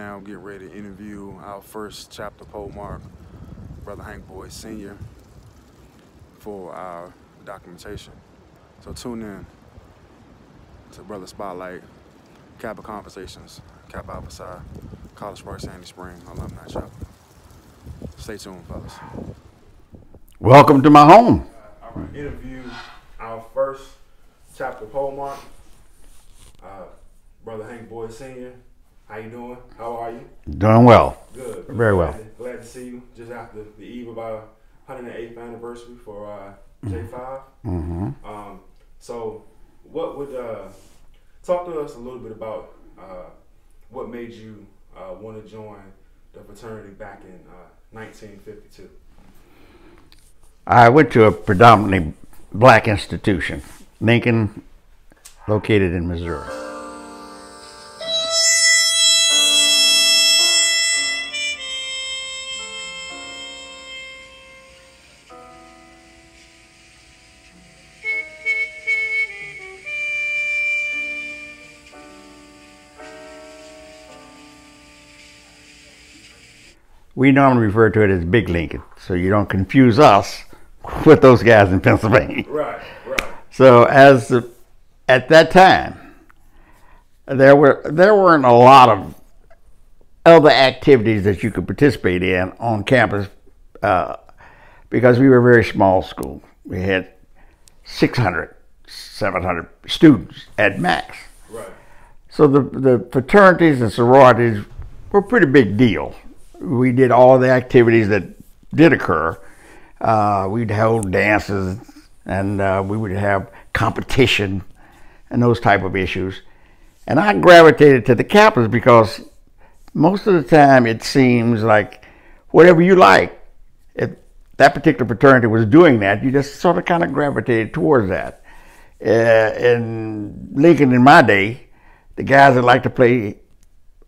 now getting ready to interview our first chapter Polemarch, Brother Hank Boyd Sr., for our documentation. So tune in to Brother Spotlight, Kappa Konversations, Kappa Alpha Psi, College Park, Sandy Spring, Alumni chapter. Stay tuned, fellas. Welcome to my home. All right, interview our first chapter Polemarch, Brother Hank Boyd Sr. How you doing? How are you? Doing well. Good. Very well. Glad to see you just after the eve of our 108th anniversary for J5. Mm-hmm. So what would, talk to us a little bit about what made you want to join the fraternity back in 1952? I went to a predominantly black institution, Lincoln, located in Missouri. We normally refer to it as Big Lincoln, so you don't confuse us with those guys in Pennsylvania. Right. So at that time, there weren't a lot of other activities that you could participate in on campus because we were a very small school. We had 600, 700 students at max. Right. So the fraternities and sororities were a pretty big deal. We did all the activities that did occur. We'd hold dances, and we would have competition and those type of issues. And I gravitated to the Kappas because most of the time it seems like whatever you like, if that particular fraternity was doing that, you just sort of kind of gravitated towards that. In Lincoln in my day, the guys that like to play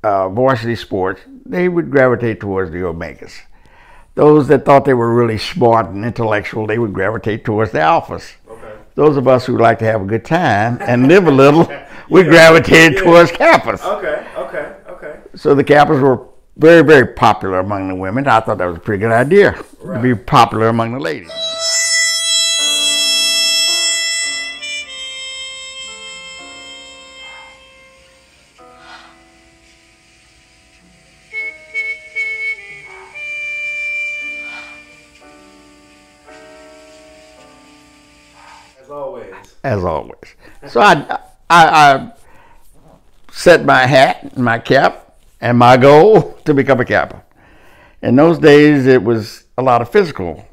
varsity sports, they would gravitate towards the Omegas. Those that thought they were really smart and intellectual, they would gravitate towards the Alphas. Okay. Those of us who like to have a good time and live a little, we gravitated towards Kappas. Okay. So the Kappas were very, very popular among the women. I thought that was a pretty good idea, to be popular among the ladies. As always. So I set my hat and my cap and my goal to become a Kappa. In those days, it was a lot of physical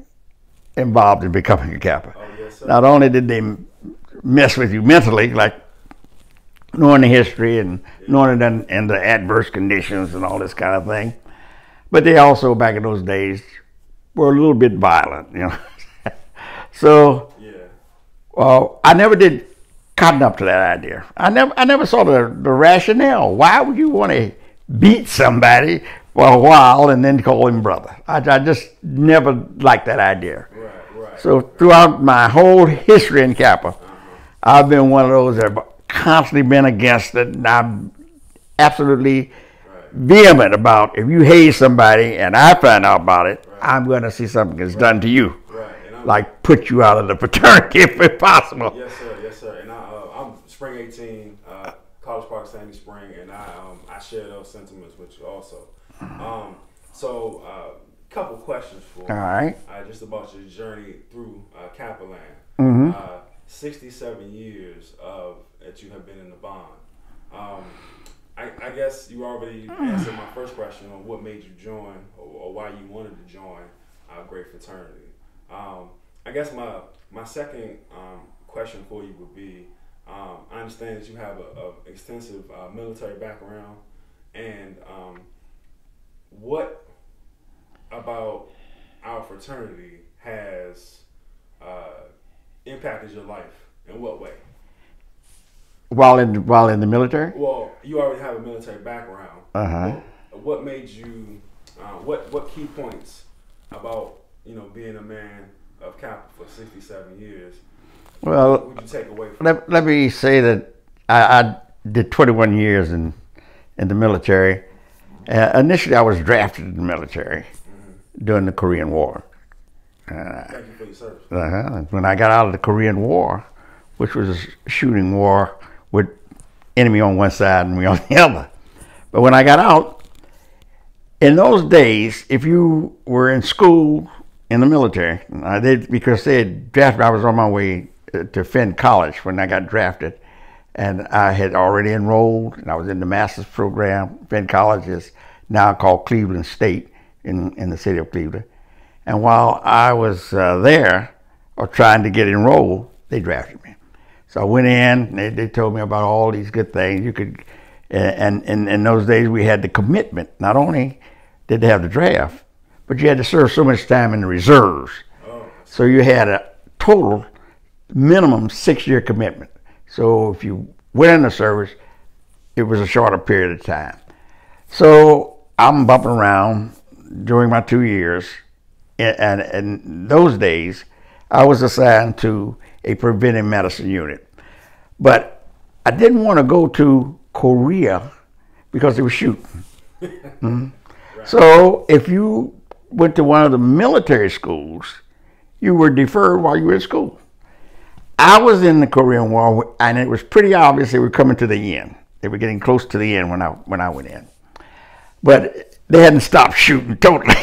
involved in becoming a Kappa. Oh, yes, sir. Not only did they mess with you mentally, like knowing the history and knowing it and the adverse conditions and all this kind of thing, but they also, back in those days, were a little bit violent, you know. So, I never did cotton up to that idea. I never saw the rationale. Why would you want to beat somebody for a while and then call him brother? I just never liked that idea. Right. So throughout my whole history in Kappa, I've been one of those that have constantly been against it, and I'm absolutely vehement about if you hate somebody and I find out about it, I'm going to see something that's done to you. Like put you out of the fraternity if possible. Yes, sir. And I'm Spring 18, College Park, Sandy Spring, and I share those sentiments with you also. So, couple questions for you. All right. Just about your journey through Kappa land. Mm-hmm. 67 years that you have been in the bond. I guess you already answered my first question on what made you join or why you wanted to join our great fraternity. I guess my second question for you would be, I understand that you have a extensive military background, and what about our fraternity has impacted your life? In what way? While in the military? Well, you already have a military background. Uh-huh. What made you? What key points about being a man of Kappa for 67 years? Well, what would you take away from let me say that I did 21 years in the military, Initially, I was drafted in the military during the Korean War. Thank you for your service. When I got out of the Korean War, which was a shooting war with enemy on one side and me on the other. But when I got out, in those days, if you were in school in the military, because they had drafted, I was on my way to Fenn College when I got drafted, and I had already enrolled, and I was in the master's program. Fenn College is now called Cleveland State in the city of Cleveland. And while I was there, or trying to get enrolled, they drafted me. So I went in, and they told me about all these good things. You could, and in those days we had the commitment. Not only did they have the draft, but you had to serve so much time in the reserves. So you had a total minimum 6-year commitment. So if you went in the service, it was a shorter period of time. So I'm bumping around during my 2 years. And in those days, I was assigned to a preventive medicine unit. But I didn't want to go to Korea because they were shooting. Right. So if you went to one of the military schools, you were deferred while you were in school. I was in the Korean War, and it was pretty obvious they were coming to the end. They were getting close to the end when I went in. But they hadn't stopped shooting totally.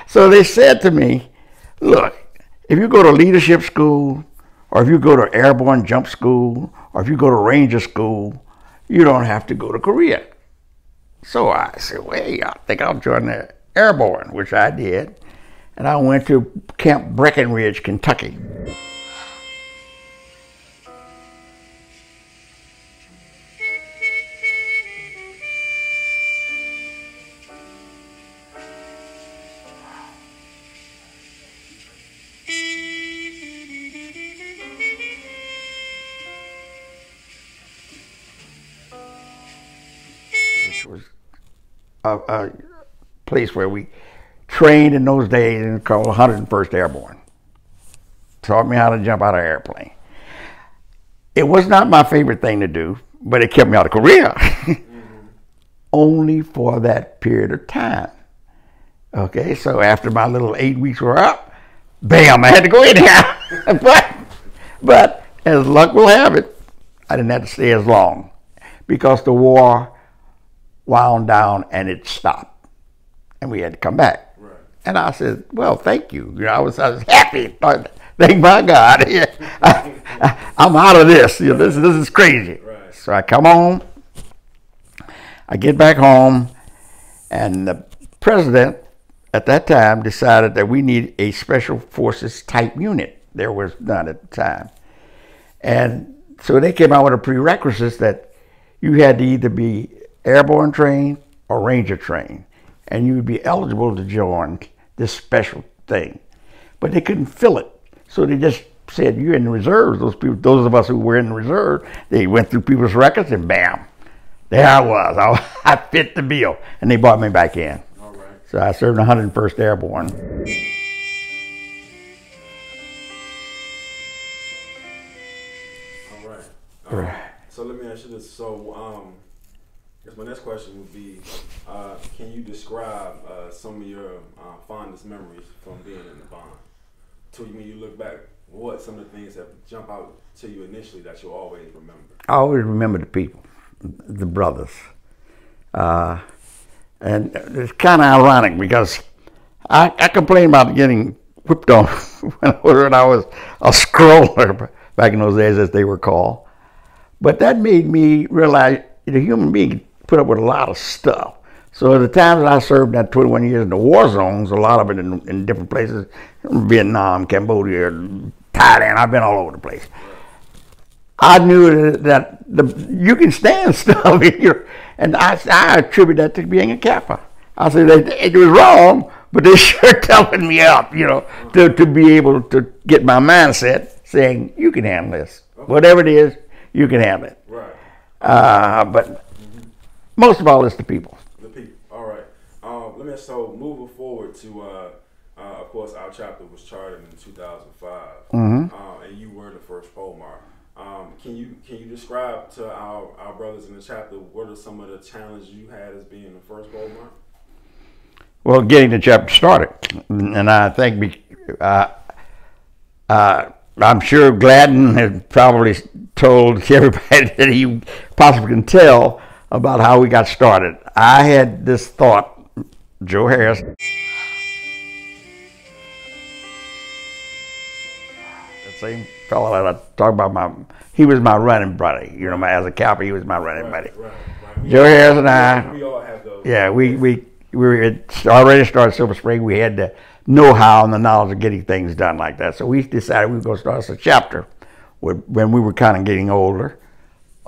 So they said to me, look, if you go to leadership school, or if you go to airborne jump school, or if you go to ranger school, you don't have to go to Korea. So I said, well, I think I'll join the airborne, which I did. And I went to Camp Breckenridge, Kentucky. Which was a place where we trained in those days, and called 101st Airborne. Taught me how to jump out of an airplane. It was not my favorite thing to do, but it kept me out of Korea. Only for that period of time. Okay, so after my little 8 weeks were up, bam, I had to go in here. but as luck will have it, I didn't have to stay as long because the war wound down and it stopped, and we had to come back. Right. And I said, well, thank you. I was happy. Thank my God. I'm out of this. This is crazy. Right. So I come home. I get back home, and the president at that time decided that we need a special forces type unit. There was none at the time. And so they came out with a prerequisite that you had to either be airborne trained or ranger trained, and you would be eligible to join this special thing. But they couldn't fill it, so they just said, you're in the reserves. Those of us who were in the reserve, they went through people's records, and bam, there I was. I fit the bill, and they brought me back in. All right. So I served 101st Airborne. All right. So let me ask you this. So I guess my next question would be, can you describe some of your fondest memories from being in the bond? To when you look back, what some of the things that jump out to you initially that you'll always remember? I always remember the people, the brothers. And it's kind of ironic because I complained about getting whipped on when I was a scroller back in those days, as they were called. But that made me realize that a human being put up with a lot of stuff. So at the times that I served that 21 years in the war zones, a lot of it in different places, Vietnam, Cambodia, Thailand, I've been all over the place. I knew that you can stand stuff, and I attribute that to being a Kappa. I said it was wrong, but they sure telling me up, to be able to get my mindset saying, you can handle this. Okay. Whatever it is, you can handle it. Right. But most of all, it's the people. The people. All right. So moving forward to, of course, our chapter was chartered in 2005, and you were the first Polemarch. Can you describe to our brothers in the chapter what are some of the challenges you had as being the first Polemarch? Well, getting the chapter started, and I think I'm sure Gladden had probably told everybody that he possibly can tell about how we got started. I had this thought, Joe Harris. The same fellow that I talked about, he was my running buddy. You know, as a Kappa, he was my running buddy. Right. Joe Harris and I, we all have those. Yeah, we already started Silver Spring. We had the know-how and the knowledge of getting things done like that. So we decided we were going to start us a chapter when we were kind of getting older.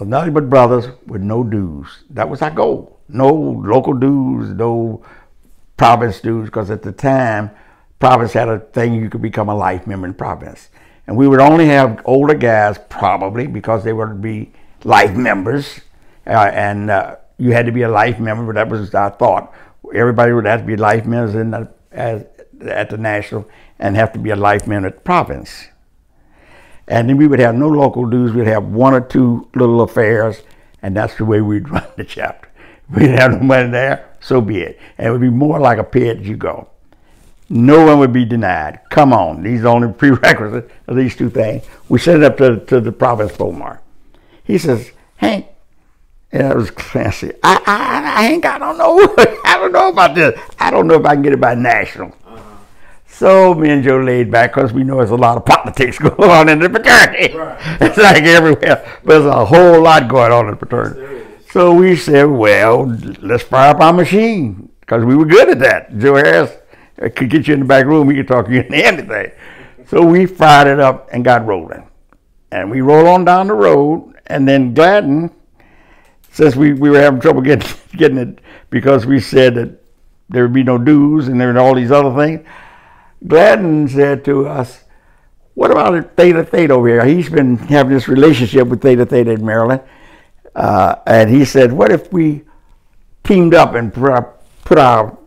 Nothing but brothers with no dues. That was our goal. No local dues, no province dues, because at the time, province had a thing you could become a life member in province. And we would only have older guys, probably, because they would be life members. You had to be a life member, but that was our thought. Everybody would have to be life members at the national and have to be a life member at the province. And then we would have no local dues. We'd have one or two little affairs, and that's the way we'd run the chapter. We'd have no money there, so be it. And it would be more like a pay as you go. No one would be denied. Come on, these are the only prerequisites of these two things. We sent it up to the province Polemarch. He says, Hank, and it was classy. Hank, I don't know about this. I don't know if I can get it by national. So me and Joe laid back because we know there's a lot of politics going on in the fraternity. Right. It's like everywhere. But there's a whole lot going on in the fraternity. So we said, well, let's fire up our machine, because we were good at that. Joe Harris could get you in the back room. He could talk you into anything. So we fired it up and got rolling. And we rolled on down the road. And then Gladden, since we were having trouble getting it, because we said that there would be no dues and there were all these other things, Gladden said to us, what about Theta Theta over here? He's been having this relationship with Theta Theta in Maryland. And he said, what if we teamed up and put our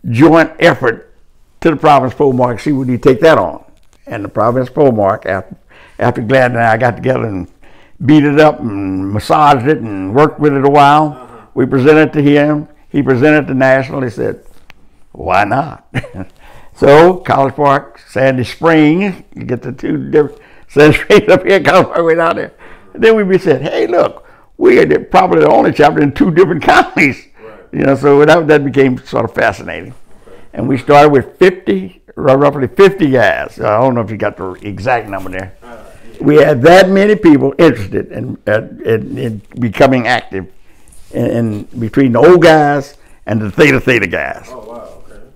joint effort to the province Polemarch, see would he take that on? And the province Polemarch, after Gladden and I got together and beat it up and massaged it and worked with it a while, we presented to him. He presented to National. He said, why not? So, College Park, Sandy Springs, you get the two different, Sandy Springs up here, College Park way down there. And then we said, hey, look, we are probably the only chapter in two different counties. Right. You know, so that became sort of fascinating. Okay. And we started with roughly 50 guys. I don't know if you got the exact number there. Yeah. We had that many people interested in becoming active in between the old guys and the Theta Theta guys. Oh, wow.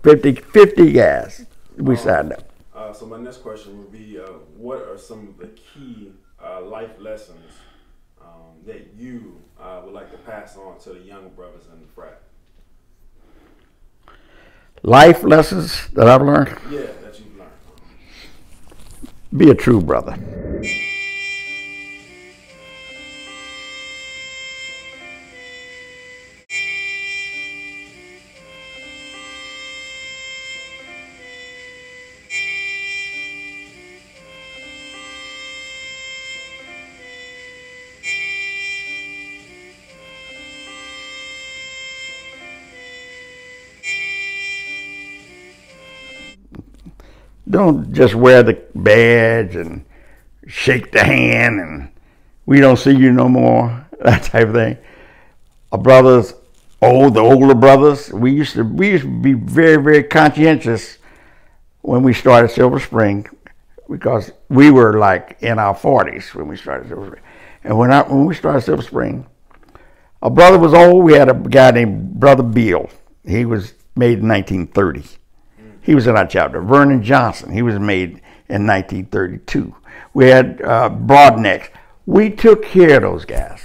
50 guys we signed up. So my next question would be, what are some of the key life lessons that you would like to pass on to the young brothers in the frat? Life lessons that I've learned? Yeah, that you've learned. Be a true brother. Don't just wear the badge and shake the hand and we don't see you no more, that type of thing. Our brothers, the older brothers, we used to be very, very conscientious when we started Silver Spring, because we were like in our 40s when we started Silver Spring. And when we started Silver Spring, our brother was old. We had a guy named Brother Beal. He was made in 1930. He was in our chapter. Vernon Johnson, he was made in 1932. We had Broadneck. We took care of those guys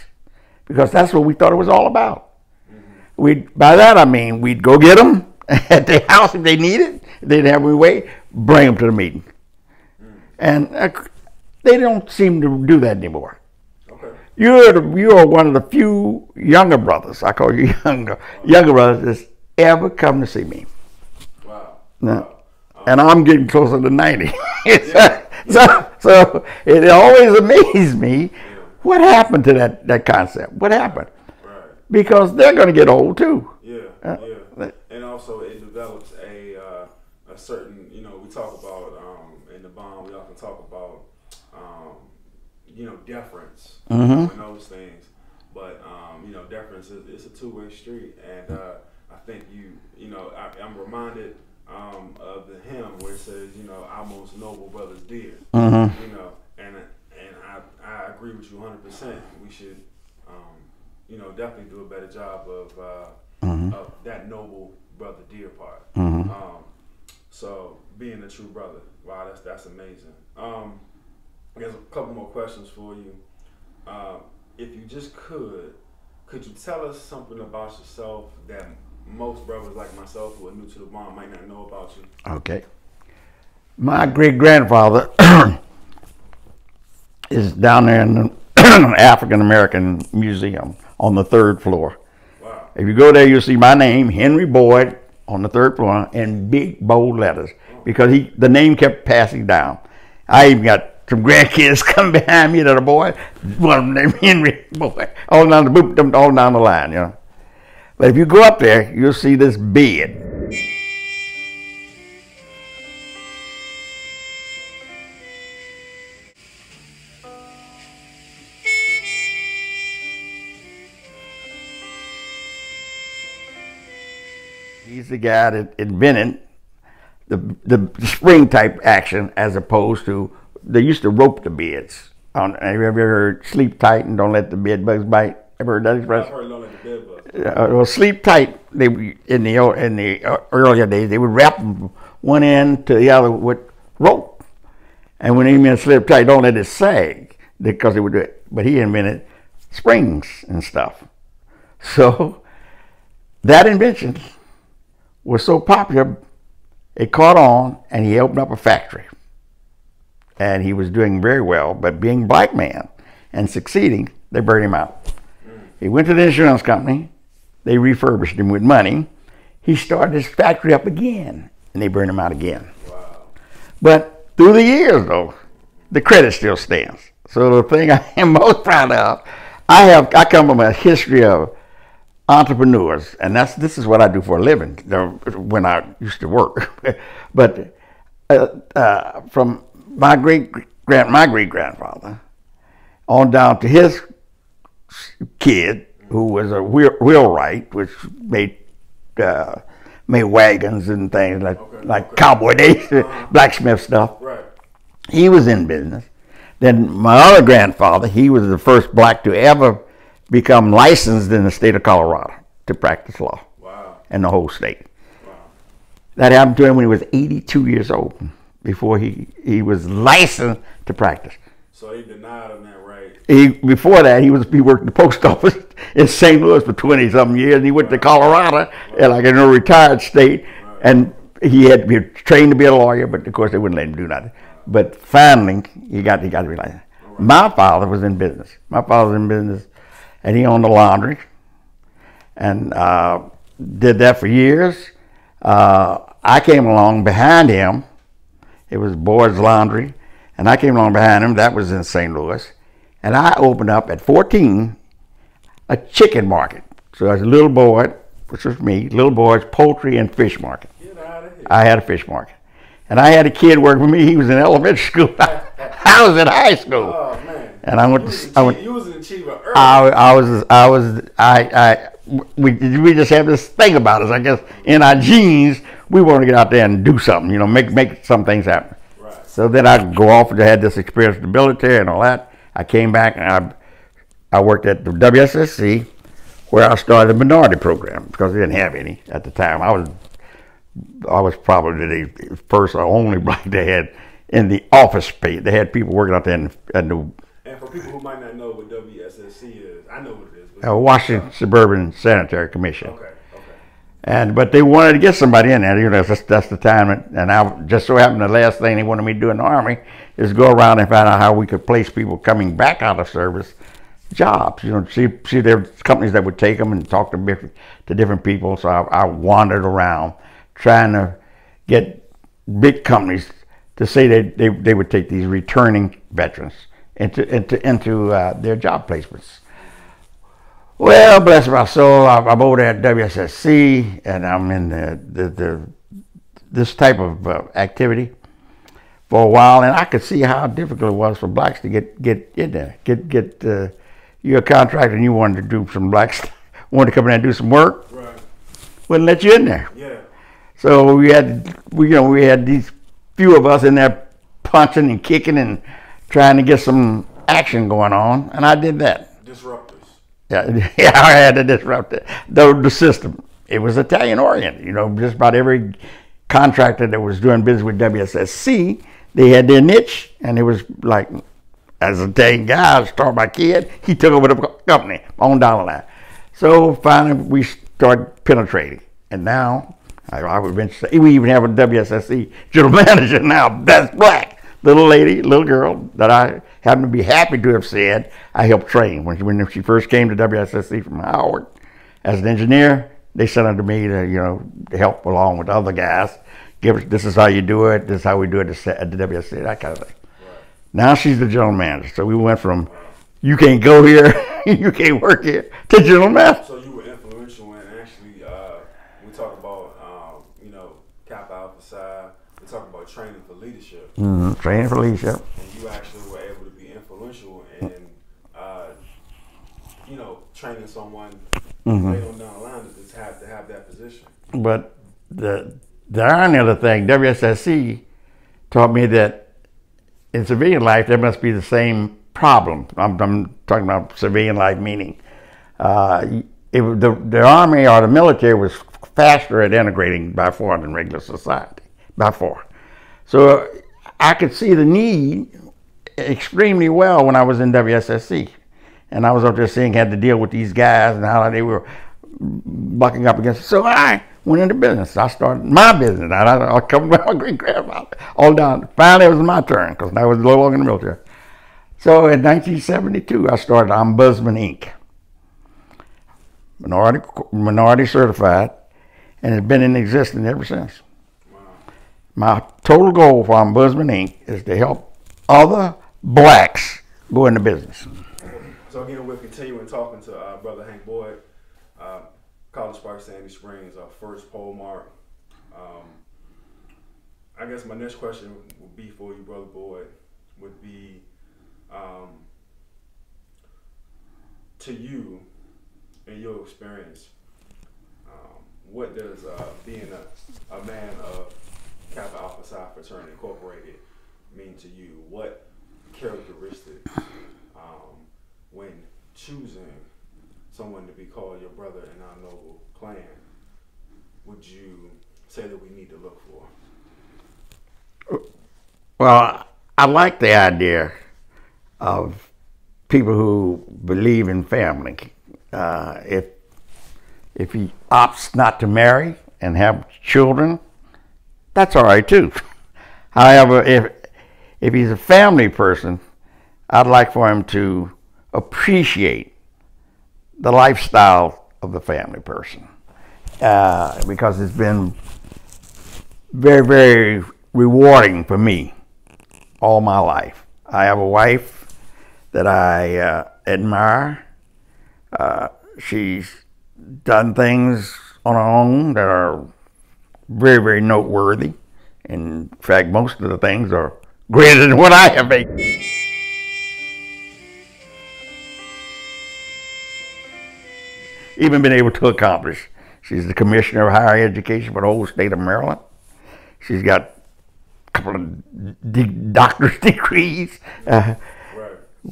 because that's what we thought it was all about. By that I mean we'd go get them at their house if they needed. If they didn't have any way, bring them to the meeting. And they don't seem to do that anymore. Okay. You're one of the few younger brothers, I call you younger brothers, that's ever come to see me. No. And I'm getting closer to 90. So it always amazed me, what happened to that concept? What happened? Right. Because they're going to get old too. Yeah. And also it develops a certain, we talk about in the bond, we often talk about deference and those things. But deference is a two-way street, and I think I'm reminded of the hymn where it says, our most noble brothers dear. And I agree with you 100%. We should definitely do a better job of that noble brother dear part. So being a true brother, wow, that's amazing. There's a couple more questions for you. If you just could you tell us something about yourself that most brothers like myself who are new to the bond might not know about you? Okay. My great-grandfather is down there in the African American Museum on the 3rd floor. Wow. If you go there, you'll see my name, Henry Boyd, on the 3rd floor in big bold letters, because the name kept passing down. I even got some grandkids come behind me that are boys, one of them named Henry Boyd, all down the line, But if you go up there, you'll see this bed. He's the guy that invented the spring type action, as opposed to, they used to rope the beds. Have you ever heard sleep tight and don't let the bed bugs bite? Ever heard that expression? I've heard don't let the bed bugs. Well, sleep tight. In the earlier days, they would wrap one end to the other with rope, and when he meant sleep tight, don't let it sag, because it would do it. But he invented springs and stuff. So that invention was so popular, it caught on, and he opened up a factory. And he was doing very well, but being a black man and succeeding, they burned him out. He went to the insurance company, they refurbished him with money. He started his factory up again, and they burned him out again. Wow. But through the years, though, the credit still stands. So the thing I am most proud of, I come from a history of entrepreneurs, and this is what I do for a living when I used to work. But from my great-grandfather on down to his kid, who was a wheelwright, which made wagons and things like cowboy days, blacksmith stuff. Right. He was in business. Then my other grandfather, he was the first black to ever become licensed in the state of Colorado to practice law. Wow. In the whole state. Wow. That happened to him when he was 82 years old, before he was licensed to practice. So they denied him that right. Before that, he worked at the post office in St. Louis for 20-something years, and he went to Colorado, like in a retired state, and he had to be trained to be a lawyer, but of course they wouldn't let him do nothing. But finally, he got to be licensed. My father was in business. And he owned a laundry, and did that for years. I came along behind him. It was Boyd's Laundry, and I came along behind him. That was in St. Louis, and I opened up at 14 a chicken market. So as a little Boyd, which was me, little Boyd's poultry and fish market. Get out of here. I had a fish market, and I had a kid working for me. He was in elementary school. I was in high school. Oh man! And I went to. You was an achiever early. We just have this thing about us, I guess, in our genes. We want to get out there and do something, make some things happen. Right. So then I'd go off and I had this experience in the military and all that. I came back and I worked at the WSSC, where I started the minority program, because they didn't have any at the time. I was probably the first or only black they had in the office space. They had people working out there And for people who might not know what WSSC is, I know what it is. Washington Suburban Sanitary Commission. Okay. But they wanted to get somebody in there. That's the time. And I just so happened the last thing they wanted me to do in the Army is go around and find out how we could place people coming back out of service jobs. See there were companies that would take them and talk to different people. So I wandered around trying to get big companies to say that they would take these returning veterans into their job placements. Well, bless my soul, I'm over there at WSSC, and I'm in this type of activity for a while, and I could see how difficult it was for blacks to get in there. You're a contractor and you wanted to do some blacks wanted to come in and do some work, right. Wouldn't let you in there. Yeah. So we had these few of us in there punching and kicking and trying to get some action going on, and I did that. Disruptors. Yeah, I had to disrupt the system. It was Italian oriented, just about every contractor that was doing business with WSSC, they had their niche, and it was like, as an Italian guy, I started my kid, he took over the company on down the line. So finally we started penetrating, and now I would venture we even have a WSSC general manager now that's black, little girl that I happen to be happy to have said I helped train when she first came to WSSC from Howard as an engineer. They sent her to me to help along with other guys. This is how you do it. This is how we do it at the WSC, that kind of thing. Right. Now she's the general manager. So we went from you can't go here, you can't work here, to general manager. So you were influential in actually, we talk about, Kappa Alpha Psi, we talk about training for leadership. Mm-hmm. Training for leadership. And you actually were able to be influential in, training someone later on down the line to have that position. But the only other thing, WSSC taught me that in civilian life there must be the same problem. I'm talking about civilian life, meaning the Army or the military was faster at integrating by far than regular society, by far. So I could see the need extremely well when I was in WSSC. And I was up there seeing, had to deal with these guys and how they were bucking up against it. So I went into business. I started my business. I come with my great grandfather all down. Finally, it was my turn because I was no longer in the military. So in 1972, I started Ombudsman Inc. Minority certified, and it's been in existence ever since. Wow. My total goal for Ombudsman Inc. is to help other blacks go into business. So again, we're continuing talking to Brother Hank Boyd, College Park, Sandy Springs, our first Polemarch. I guess my next question would be for you, Brother Boyd, would be to you, in your experience, what does being a man of Kappa Alpha Psi Fraternity Incorporated mean to you? What characteristics, when choosing someone to be called your brother in our noble clan, would you say that we need to look for? Well, I like the idea of people who believe in family. If he opts not to marry and have children, that's all right too. However, if he's a family person, I'd like for him to appreciate the lifestyle of the family person, because it's been very, very rewarding for me all my life. I have a wife that I admire. She's done things on her own that are very, very noteworthy. In fact, most of the things are greater than what I have made. Even been able to accomplish. She's the Commissioner of Higher Education for the whole state of Maryland. She's got a couple of doctor's degrees. Right.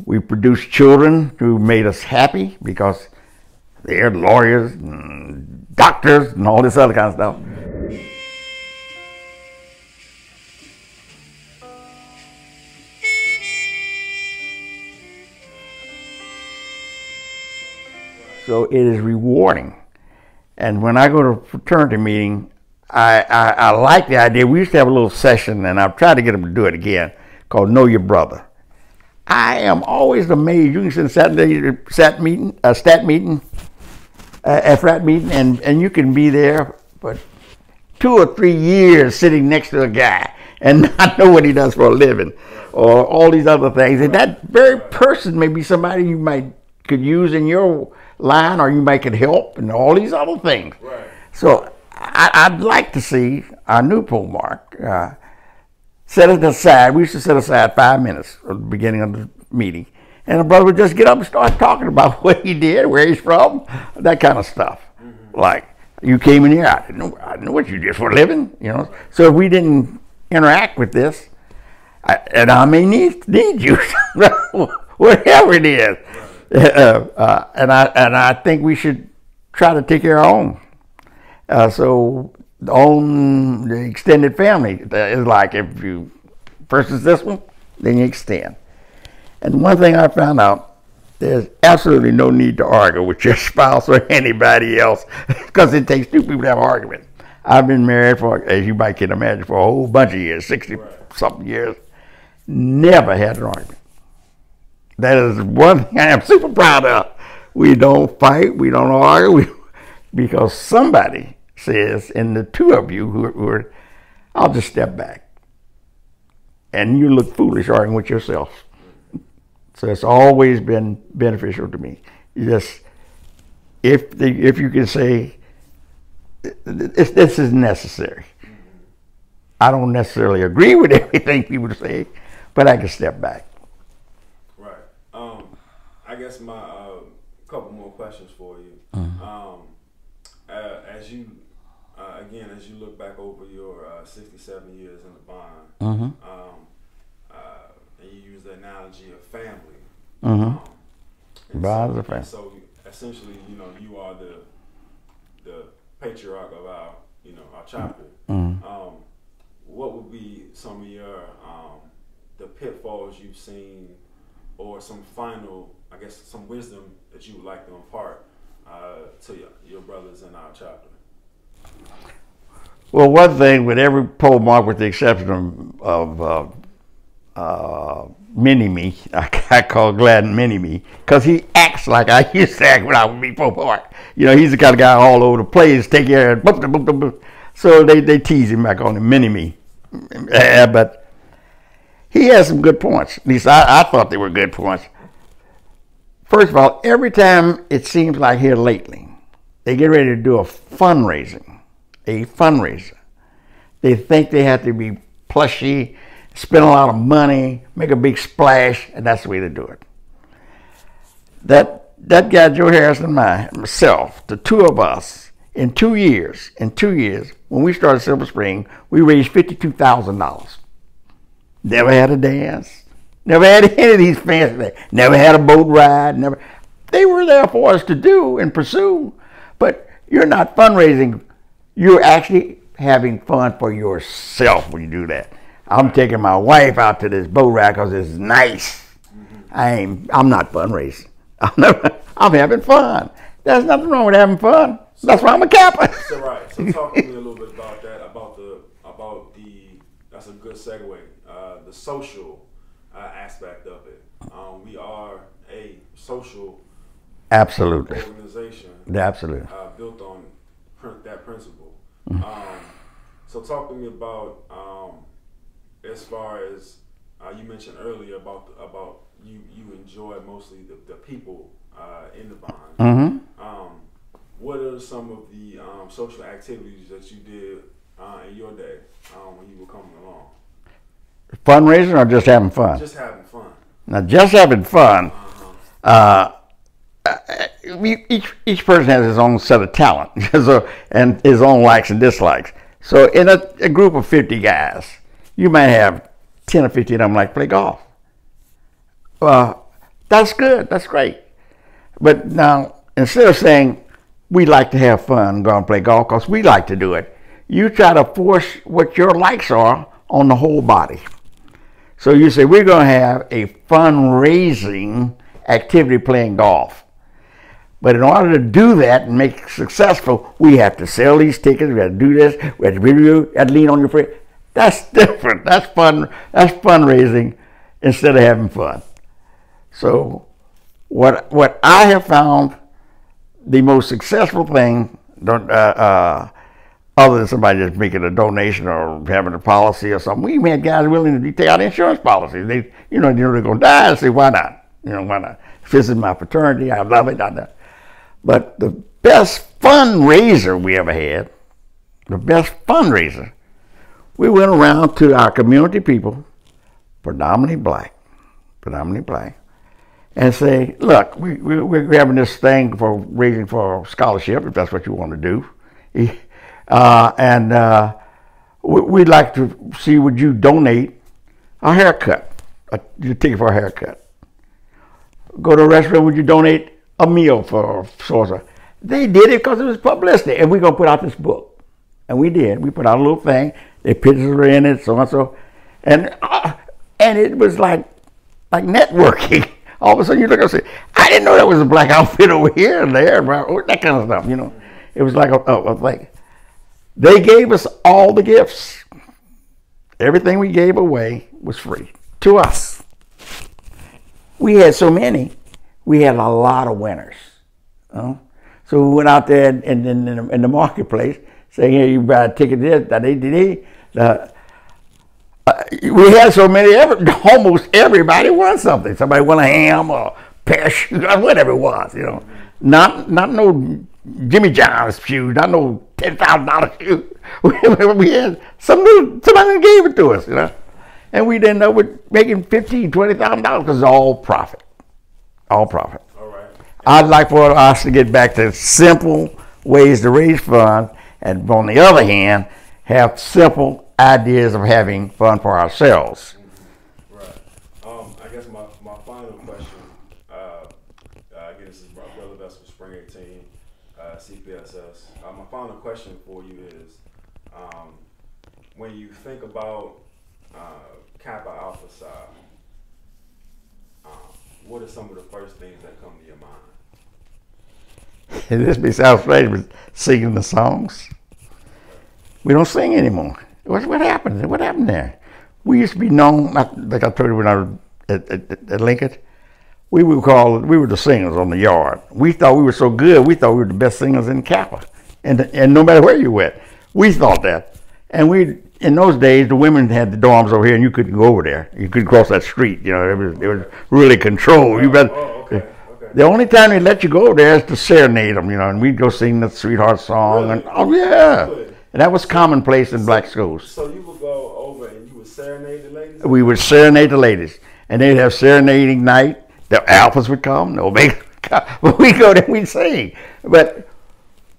We produced children who made us happy because they're lawyers and doctors and all this other kind of stuff. So it is rewarding. And when I go to a fraternity meeting, I like the idea. We used to have a little session, and I've tried to get them to do it again, called Know Your Brother. I am always amazed. You can sit in stat meeting, a frat meeting, and you can be there for 2 or 3 years sitting next to a guy, and not know what he does for a living, or all these other things. And that very person may be somebody you could use in your line, or you might could help, and all these other things. Right. So I'd like to see our new Polemarch set it aside. We used to set aside 5 minutes at the beginning of the meeting, and the brother would just get up and start talking about what he did, where he's from, that kind of stuff. Like, you came in here, I didn't know what you did for a living, you know. So if we didn't interact with this, and I may need you, whatever it is, and I think we should try to take care of our own. So the extended family is like, if you first is this one, then you extend. And one thing I found out, there's absolutely no need to argue with your spouse or anybody else, because it takes two people to have an argument. I've been married for, as you might can imagine, for a whole bunch of years, 60-something years. Never had an argument. That is one thing I am super proud of. We don't fight, we don't argue, because somebody says, and the two of you who are, I'll just step back. And you look foolish arguing with yourself. So it's always been beneficial to me. If you can say, this is necessary. I don't necessarily agree with everything people say, but I can step back. Right. I guess my couple more questions for you. As you as you look back over your 67 years in the bond, and you use the analogy of family. Bonds of family. So essentially, you are the patriarch of our chapter. What would be some of your the pitfalls you've seen, or some final, some wisdom that you would like to impart to your brothers in our chapter? Well, one thing with every Polemarch, with the exception of Mini-Me, I call Gladden Mini-Me, because he acts like I used to act when I would be Polemarch. He's the kind of guy all over the place, take care of it. So they tease him back on him, Mini-Me. But he has some good points. At least I thought they were good points. First of all, every time it seems like here lately, they get ready to do a fundraiser. They think they have to be plushy, spend a lot of money, make a big splash, and that's the way to do it. That guy, Joe Harris, and myself, the two of us, in 2 years, when we started Silver Spring, we raised $52,000. Never had a dance, never had any of these fancy things, never had a boat ride, never. They were there for us to do and pursue, but you're not fundraising. You're actually having fun for yourself when you do that. I'm taking my wife out to this boat ride because it's nice. I'm not fundraising. I'm having fun. There's nothing wrong with having fun. That's why I'm a Kappa. So right. So talk to me a little bit about that. That's a good segue. The social aspect of it. We are a social organization. Absolutely. Built on that principle. So talk to me about as far as you mentioned earlier about you enjoy mostly the people in the bond. What are some of the social activities that you did in your day when you were coming along? Fundraising or just having fun? Just having fun. Now, just having fun. Each person has his own set of talent, and his own likes and dislikes. So in a group of 50 guys, you might have 10 or 15 of them like to play golf. That's good. That's great. But now, instead of saying, we like to have fun and go and play golf because we like to do it, you try to force what your likes are on the whole body. So you say, we're going to have a fundraising activity playing golf. But in order to do that and make it successful, we have to sell these tickets, we have to do this, we have to review, you have to lean on your friend. That's different. That's fun. That's fundraising instead of having fun. So what I have found the most successful thing other than somebody just making a donation or having a policy or something. We even had guys willing to take out insurance policies. They, they're going to die. I say, why not? Why not? If this is my fraternity, I love it. But the best fundraiser we ever had, we went around to our community people, predominantly black, and say, look, we're having this thing for raising for scholarship, if that's what you want to do. We'd like to see, would you donate a haircut, your ticket for a haircut? Go to a restaurant, would you donate a meal for so-and-so? They did it because it was publicity, and we're going to put out this book. And we did. We put out a little thing. Their pictures were in it, so-and-so. And it was like networking. All of a sudden you look and say, I didn't know there was a black outfit over here and there, that kind of stuff, It was like a thing. They gave us all the gifts. Everything we gave away was free to us. We had so many, we had a lot of winners. So we went out there in the marketplace saying, hey, you buy a ticket this, we had so many, almost everybody won something. Somebody won a ham or a pair of shoes, whatever it was, Not no Jimmy John's shoes, not no $10,000 shoes. We had somebody gave it to us, And we ended up with making $15,000, $20,000 because it's all profit. All profit. All right. I'd like for us to get back to simple ways to raise funds, and on the other hand, have simple ideas of having fun for ourselves. Right. I guess my final question, again, this is Brother Vessels, Spring 18, CPSS. My final question for you is, when you think about Kappa Alpha Psi, what are some of the first things that come to your mind? And this may sound strange, but singing the songs. We don't sing anymore. What happened? What happened there? We used to be known, like I told you when I was at Lincoln, we were the singers on the yard. We thought we were so good, we thought we were the best singers in Kappa. And no matter where you went, we thought that. And in those days, the women had the dorms over here, and you couldn't go over there. You couldn't cross that street. It was really controlled. Okay. The only time they let you go over there is to serenade them, and we'd go sing the Sweetheart song. Really? And oh yeah, and that was commonplace in black schools. So you would go over and you would serenade the ladies? We would serenade the ladies, and they'd have serenading night. The alphas would come, the omegas would come. We'd go there, we'd sing. But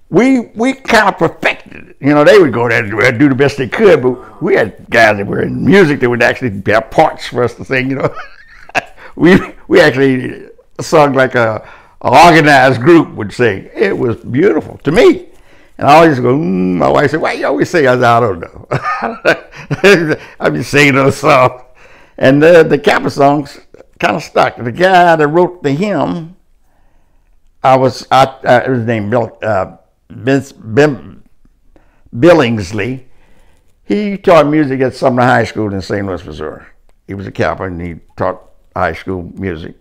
we kind of perfected it. They would go there and do the best they could, but we had guys that were in music that would actually have parts for us to sing, We actually sung like a organized group would sing. It was beautiful to me. And I always go, my wife said, why you always sing? I said, I don't know. I've been singing those songs. And the Kappa songs kind of stuck. The guy that wrote the hymn, it was named Billingsley. He taught music at Sumner High School in St. Louis, Missouri. He was a Kappa, and he taught high school music.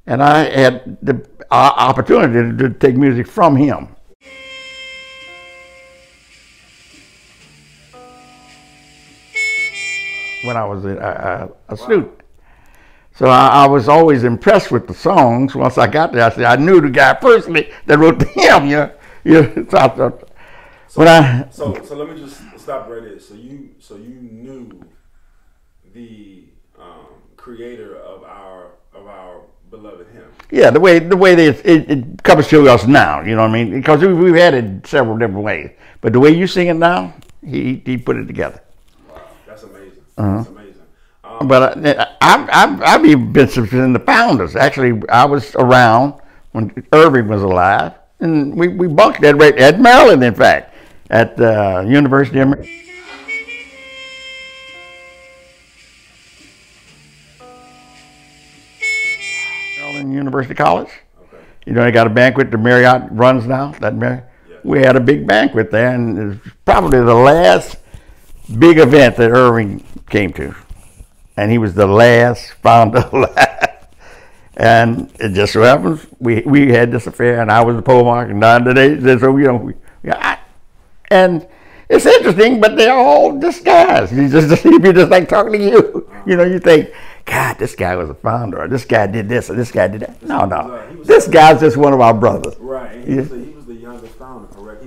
And I had the opportunity to take music from him. When I was a student. So I was always impressed with the songs. Once I got there, I knew the guy personally that wrote the hymn. So let me just stop right there. So you knew the creator of our beloved hymn. Yeah, the way it comes to us now. You know what I mean? Because we've had it several different ways, but the way you sing it now, he put it together. Wow, that's amazing. Uh-huh. That's amazing. But I've even been in the founders. Actually, I was around when Irving was alive, and we bunked that right at Maryland, in fact, at the University of Maryland. University College. Okay. They got a banquet the Marriott runs now. Yeah. We had a big banquet there, and it was probably the last big event that Irving came to. And he was the last founder alive. And it just so happens we had this affair, and I was the Polemarch, and so and it's interesting, but they're all just guys. You just like talking to you. You know, you think, God, this guy was a founder, or this guy did this, or this guy did that. No, this guy's just one of our brothers. Right. And he was the youngest founder, correct?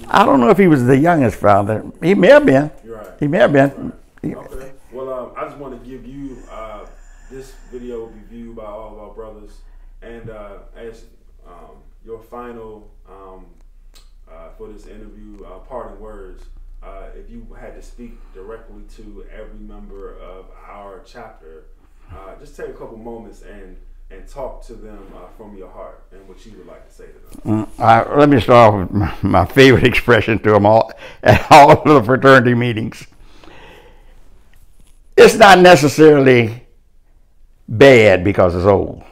I don't know if he was the youngest founder. He may have been. Right. He may have been. Right. Okay. Well, I just want to give you this video will be viewed by all of our brothers, and as your final for this interview, parting words. If you had to speak directly to every member of our chapter, just take a couple moments and talk to them from your heart and what you would like to say to them. Let me start off with my favorite expression to them all at all of the fraternity meetings. It's not necessarily bad because it's old,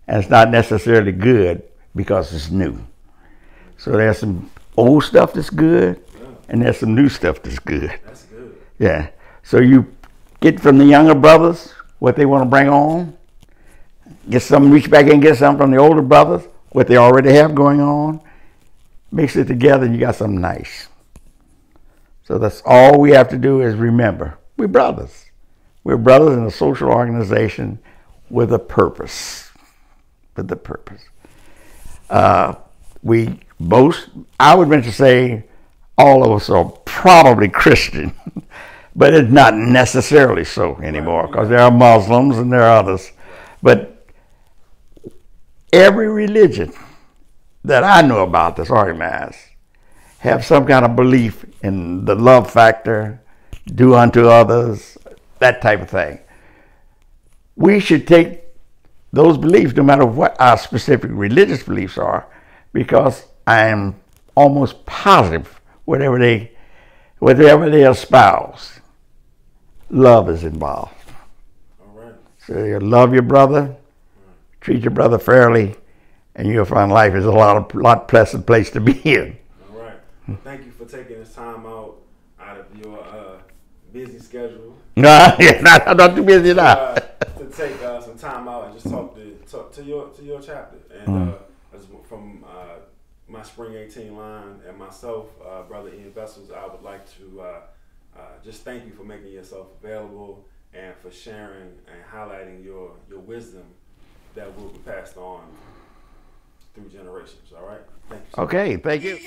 and it's not necessarily good because it's new. So there's some old stuff that's good, and there's some new stuff that's good. That's good. Yeah. So you get from the younger brothers what they want to bring on. Reach back and get something from the older brothers, what they already have going on. Mix it together and you got something nice. So that's all we have to do is remember, we're brothers. We're brothers in a social organization with a purpose. With a purpose. We boast, I would venture to say, all of us are probably Christian, but it's not necessarily so anymore because there are Muslims and there are others. But every religion that I know about that's organized have some kind of belief in the love factor, do unto others, that type of thing. We should take those beliefs, no matter what our specific religious beliefs are, because I am almost positive whatever they espouse, love is involved. All right. So you love your brother, treat your brother fairly, and you'll find life is a lot pleasant place to be in. All right. Well, thank you for taking this time out of your busy schedule. No, I'm not too busy now. To take some time out and just talk to your chapter. And from my Spring 18 line and myself, Brother Ean Vessels, I would like to just thank you for making yourself available and for sharing and highlighting your wisdom that will be passed on through generations. All right? Thank you. Okay, thank you.